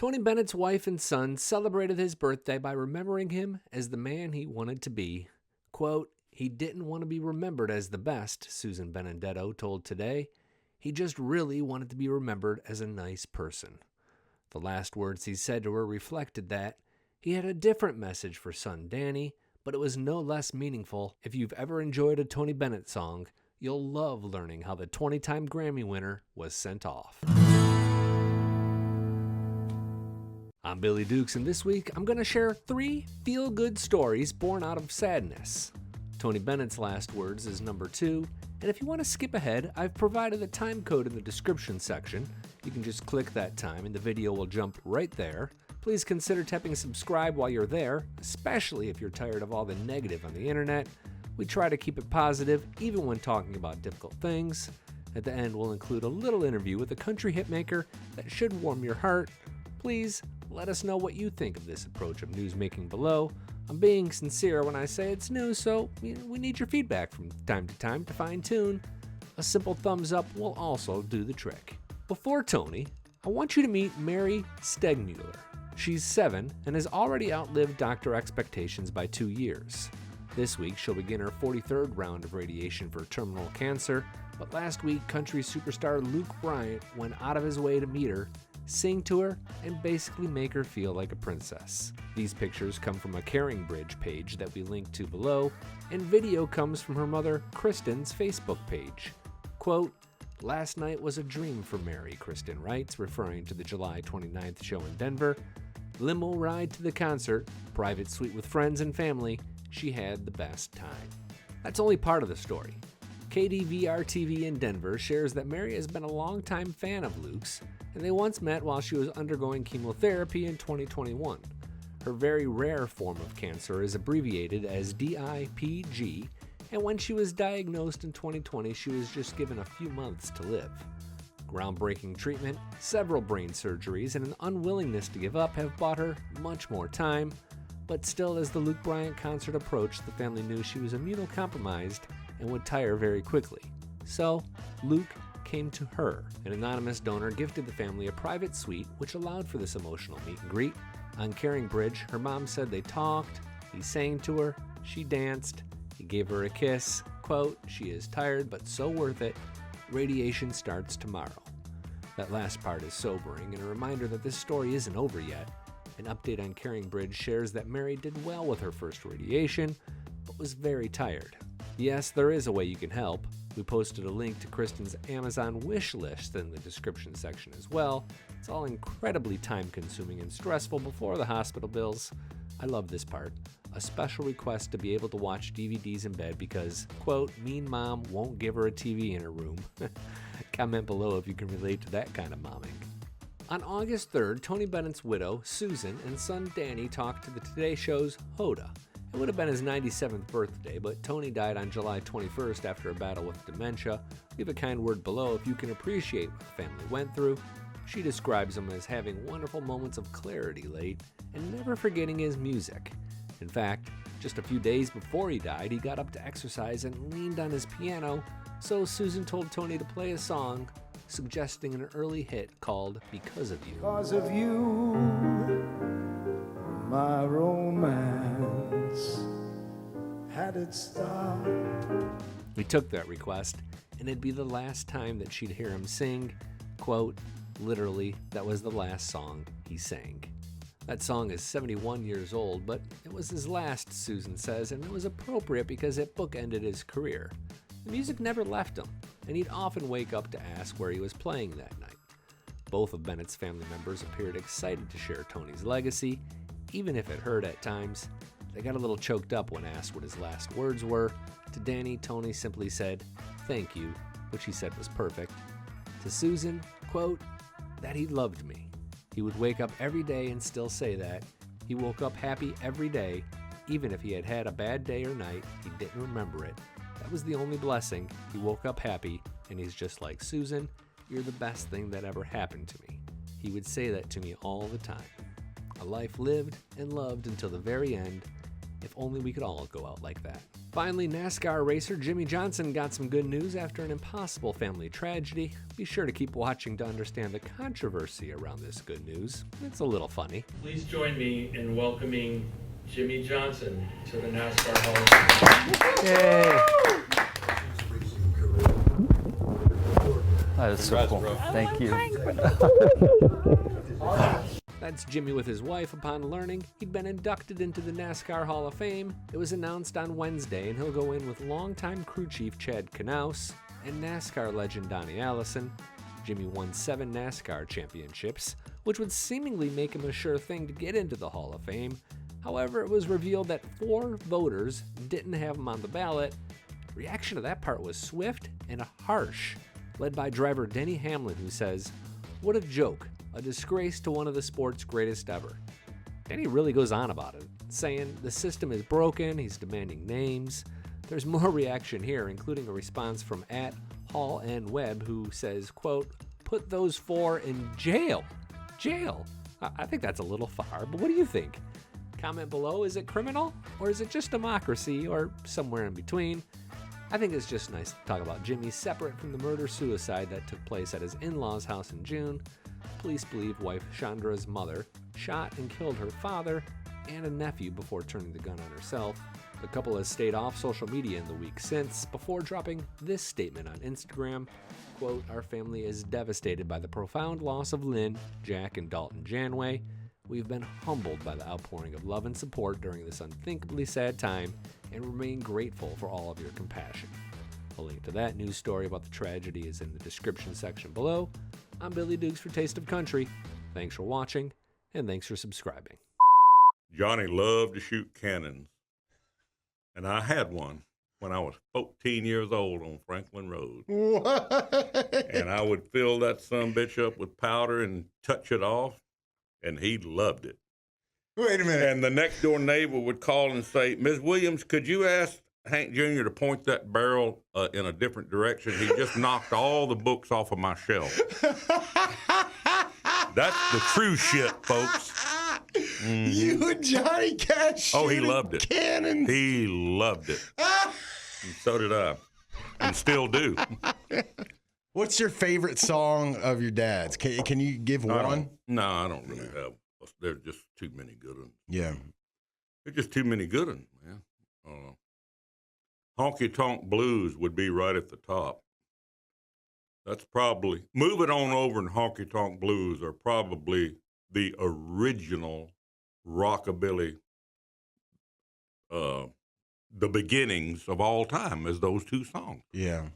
Tony Bennett's wife and son celebrated his birthday by remembering him as the man he wanted to be. Quote, "He didn't want to be remembered as the best," Susan Benedetto told Today. "He just really wanted to be remembered as a nice person." The last words he said to her reflected that. He had a different message for son Danny, but it was no less meaningful. If you've ever enjoyed a Tony Bennett song, you'll love learning how the 20-time Grammy winner was sent off. I'm Billy Dukes, and this week I'm going to share 3 feel-good stories born out of sadness. Tony Bennett's last words is number 2, and if you want to skip ahead, I've provided a time code in the description section. You can just click that time and the video will jump right there. Please consider tapping subscribe while you're there, especially if you're tired of all the negative on the internet. We try to keep it positive, even when talking about difficult things. At the end, we'll include a little interview with a country hitmaker that should warm your heart. Please let us know what you think of this approach of news-making below. I'm being sincere when I say it's news, so we need your feedback from time to time to fine-tune. A simple thumbs up will also do the trick. Before Tony, I want you to meet Mary Stegmuller. She's 7 and has already outlived doctor expectations by 2 years. This week, she'll begin her 43rd round of radiation for terminal cancer, but last week, country superstar Luke Bryan went out of his way to meet her, sing to her, and basically make her feel like a princess. These pictures come from a Caring Bridge page that we link to below, and video comes from her mother, Kristen's Facebook page. Quote, "Last night was a dream for Mary," Kristen writes, referring to the July 29th show in Denver. Limo ride to the concert, private suite with friends and family. She had the best time. That's only part of the story. KDVR-TV in Denver shares that Mary has been a longtime fan of Luke's, and they once met while she was undergoing chemotherapy in 2021. Her very rare form of cancer is abbreviated as DIPG, and when she was diagnosed in 2020, she was just given a few months to live. Groundbreaking treatment, several brain surgeries, and an unwillingness to give up have bought her much more time. But still, as the Luke Bryan concert approached, the family knew she was immunocompromised and would tire very quickly. So, Luke came to her. An anonymous donor gifted the family a private suite, which allowed for this emotional meet and greet. On Caring Bridge, her mom said they talked, he sang to her, she danced, he gave her a kiss. Quote, "She is tired, but so worth it. Radiation starts tomorrow." That last part is sobering and a reminder that this story isn't over yet. An update on Caring Bridge shares that Mary did well with her first radiation, but was very tired. Yes, there is a way you can help. We posted a link to Kristen's Amazon wish list in the description section as well. It's all incredibly time-consuming and stressful before the hospital bills. I love this part. A special request to be able to watch DVDs in bed because, quote, "mean mom won't give her a TV in her room." Comment below if you can relate to that kind of momming. On August 3rd, Tony Bennett's widow, Susan, and son Danny talked to the Today Show's Hoda. It would have been his 97th birthday, but Tony died on July 21st after a battle with dementia. Leave a kind word below if you can appreciate what the family went through. She describes him as having wonderful moments of clarity late and never forgetting his music. In fact, just a few days before he died, he got up to exercise and leaned on his piano, so Susan told Tony to play a song, suggesting an early hit called "Because of You." Because of you, my romance had its start. We took that request, and it'd be the last time that she'd hear him sing. Quote, "Literally, that was the last song he sang." That song is 71 years old, but it was his last, Susan says, and it was appropriate because it bookended his career. The music never left him, and he'd often wake up to ask where he was playing that night. Both of Bennett's family members appeared excited to share Tony's legacy, even if it hurt at times. They got a little choked up when asked what his last words were. To Danny, Tony simply said, "Thank you," which he said was perfect. To Susan, quote, "that he loved me. He would wake up every day and still say that. He woke up happy every day, even if he had had a bad day or night, he didn't remember it. That was the only blessing. He woke up happy, and he's just like, Susan, you're the best thing that ever happened to me." He would say that to me all the time. A life lived and loved until the very end. If only we could all go out like that. Finally, NASCAR racer Jimmie Johnson got some good news after an impossible family tragedy. Be sure to keep watching to understand the controversy around this good news. It's a little funny. Please join me in welcoming Jimmie Johnson to the NASCAR Hall of Fame. Yay! That is so cool. Thank you. That's Jimmie with his wife upon learning he'd been inducted into the NASCAR Hall of Fame. It was announced on Wednesday, and he'll go in with longtime crew chief Chad Knaus and NASCAR legend Donnie Allison. Jimmie won 7 NASCAR championships, which would seemingly make him a sure thing to get into the Hall of Fame. However, it was revealed that 4 voters didn't have him on the ballot. Reaction to that part was swift and harsh, led by driver Denny Hamlin, who says, "What a joke. A disgrace to one of the sport's greatest ever." Denny really goes on about it, saying the system is broken, he's demanding names. There's more reaction here, including a response from @HallNWeb, who says, quote, "Put those 4 in jail." Jail? I think that's a little far, but what do you think? Comment below, is it criminal? Or is it just democracy? Or somewhere in between? I think it's just nice to talk about Jimmie separate from the murder-suicide that took place at his in-laws' house in June. Police believe wife Chandra's mother shot and killed her father and a nephew before turning the gun on herself. The couple has stayed off social media in the week since, before dropping this statement on Instagram, quote, "Our family is devastated by the profound loss of Lynn, Jack, and Dalton Janway. We've been humbled by the outpouring of love and support during this unthinkably sad time and remain grateful for all of your compassion." A link to that news story about the tragedy is in the description section below. I'm Billy Dukes for Taste of Country. Thanks for watching, and thanks for subscribing. Johnny loved to shoot cannons, and I had one when I was 14 years old on Franklin Road. What? And I would fill that sumbitch up with powder and touch it off, and he loved it. Wait a minute. And the next door neighbor would call and say, "Ms. Williams, could you ask Hank Jr. to point that barrel in a different direction? He just knocked all the books off of my shelf." That's the true shit, folks. Mm-hmm. You and Johnny Cash. Oh, he loved it. Cannons. He loved it. And so did I. And still do. What's your favorite song of your dad's? Can you give one? No, I don't really have. There's just too many good ones. Yeah. There's just too many good ones, man. Honky Tonk Blues would be right at the top. That's probably, Move It On Over and Honky Tonk Blues are probably the original rockabilly, the beginnings of all time, as those 2 songs. Yeah.